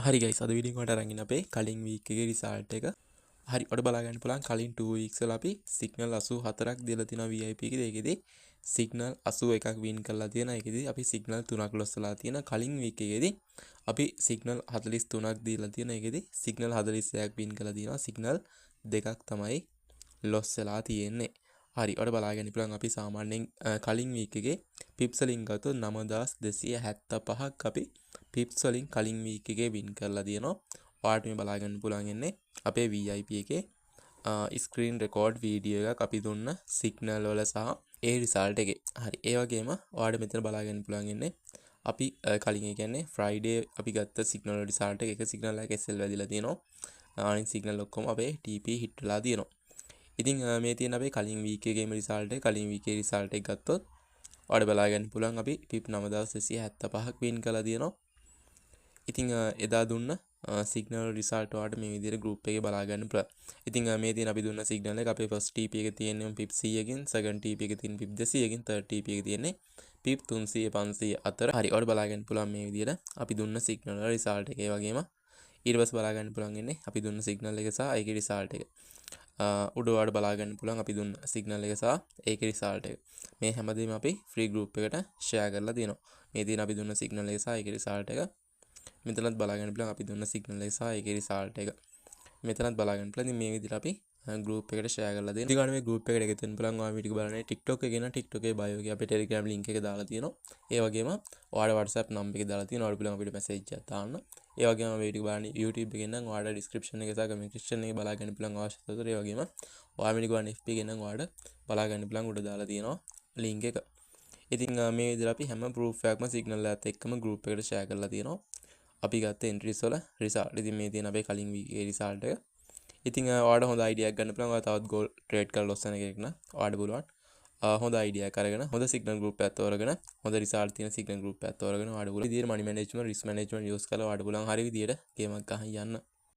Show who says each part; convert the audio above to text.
Speaker 1: හරි ගයිස් අද වීඩියෝ එකට අරන් ඉන්න අපේ කලින් වීක් එකේ රිසල්ට් එක. හරි ඔයාලට බලා ගන්න පුළුවන් කලින් 2 weeks වල අපි සිග්නල් 84ක් දීලා තියෙනවා VIP එකේ. ඒකෙදි සිග්නල් 81ක් වින් කරලා තියෙනවා. ඒකෙදි අපි සිග්නල් 3ක් ලොස් වෙලා තියෙනවා. කලින් වීක් එකේදී අපි සිග්නල් 43ක් දීලා තියෙනවා. ඒකෙදි සිග්නල් 46ක් වින් කරලා තියෙනවා. සිග්නල් දෙකක් තමයි ලොස් වෙලා තියෙන්නේ. හරි ඔයාලට බලා ගන්න පුළුවන් අපි සාමාන්‍යයෙන් කලින් වීක් එකේ පිප්ස් වලින් ගත්තොත් 9275ක් අපි පිප්ස් වලින් කලින් වීක් එකේ වින් කරලා තියෙනවා. ඔයාලට මේ බලා ගන්න පුළුවන් ඉන්නේ අපේ VIP එකේ ස්ක්‍රීන් රෙකෝඩ් වීඩියෝ එකක් අපි දුන්න සිග්නල් වල සහ ඒ රිසල්ට් එකේ. හරි ඒ වගේම ඔයාලට මෙතන බලා ගන්න පුළුවන් ඉන්නේ අපි කලින් ඒ කියන්නේ ෆ්‍රයිඩේ අපි ගත්ත සිග්නල් වල රිසල්ට් එක සිග්නල් එකක් SL වැදිලා තියෙනවා. අනිත් සිග්නල් ඔක්කොම අපේ TP හිට් වෙලා තියෙනවා. ඉතින් මේ තියෙන අපේ කලින් වීක් එකේම රිසල්ට් එක කලින් වීක් එකේ රිසල්ට් එක ගත්තොත් ඔයාලට බලා ගන්න පුළුවන් අපි පිප් 9275ක් වින් කරලා තියෙනවා. ඉතින් එදා දුන්න සිග්නල් රිසල්ට් වලට මේ විදිහට ගෲප් එකේ බලා ගන්න පුළුවන්. ඉතින් මේ තියෙන අපි දුන්න සිග්නල් එක අපේ ෆස්ට් TP එකේ තියෙන්නේ පිප් 100කින්, සෙකන්ඩ් TP එකේ තියෙන පිප් 200කින්, තර්ඩ් TP එකේ තියෙන්නේ පිප් 300 500 අතර. හරි ඔයාලට බලා ගන්න පුළුවන් මේ විදිහට අපි දුන්න සිග්නල් වල රිසල්ට් එක. ඒ වගේම ඊට පස්සේ බලා ගන්න පුළුවන් ඉන්නේ අපි දුන්න සිග්නල් එක සහ ඒකේ රිසල්ට් එක. උඩ ඔයාලට බලා ගන්න පුළුවන් අපි දුන්න සිග්නල් එක සහ ඒකේ රිසල්ට් එක. මේ හැමදේම අපි ෆ්‍රී ගෲප් එකට ෂෙයා කරලා තියෙනවා. මේ තියෙන අපි දුන්න සිග්නල් එක සහ ඒකේ රිසල්ට් එක. මෙතනත් බලා ගන්න පුළුවන් අපි දුන්න සිග්නල් එක සහ ඒකේ රිසල්ට් එක. මෙතනත් බලා ගන්න පුළුවන්. ඉතින් මේ විදිහට අපි ගෲප් එකට ෂෙයා කරලා දෙනවා. ඉතින් මේ ගෲප් එකට එකතු වෙන්න පුළුවන් ඔයා වීඩියෝ බලන්නේ TikTok එකේ නම් TikTok එකේ බයෝ එකේ අපේ Telegram link එක දාලා තියෙනවා. ඒ වගේම ඔයාලා WhatsApp number එක දාලා තියෙනවා. ඔයාලා පුළුවන් අපිට message එකක් දාන්න. ඒ වගේම වීඩියෝ බලන්නේ YouTube එකෙන් නම් ඔයාලා description එකේ සහ comment section එකේ බලා ගන්න පුළුවන් අවශ්‍ය තොරතුරු. ඒ වගේම ඔයා වීඩියෝ බලන්නේ FB එකෙන් නම් ඔයාලා බලා ගන්න පුළුවන් උඩ දාලා තියෙනවා link එක. ඉතින් මේ විදිහට අපි හැම proof එකක්ම signal එකත් එක්කම group එකට share කරලා තියෙනවා. අපි ගත්ත entries වල result. ඉතින් මේ තියෙන අපේ කලින් week එකේ result එක. ඉතින් ඔයාලට හොඳ idea එකක් ගන්න පුළුවන්. ඔයා තවත් goal trade කරලා loss වෙන කෙනෙක් නම් ඔයාලට පුළුවන් හොඳ idea එකක් අරගෙන හොඳ signal group එකක් තෝරගෙන හොඳ result තියෙන signal group එකක් තෝරගෙන ඔයාලට පුළුවන් විදියට money management risk management use කරලා ඔයාලට පුළුවන් හරි විදියට game එකක් ගහන් යන්න.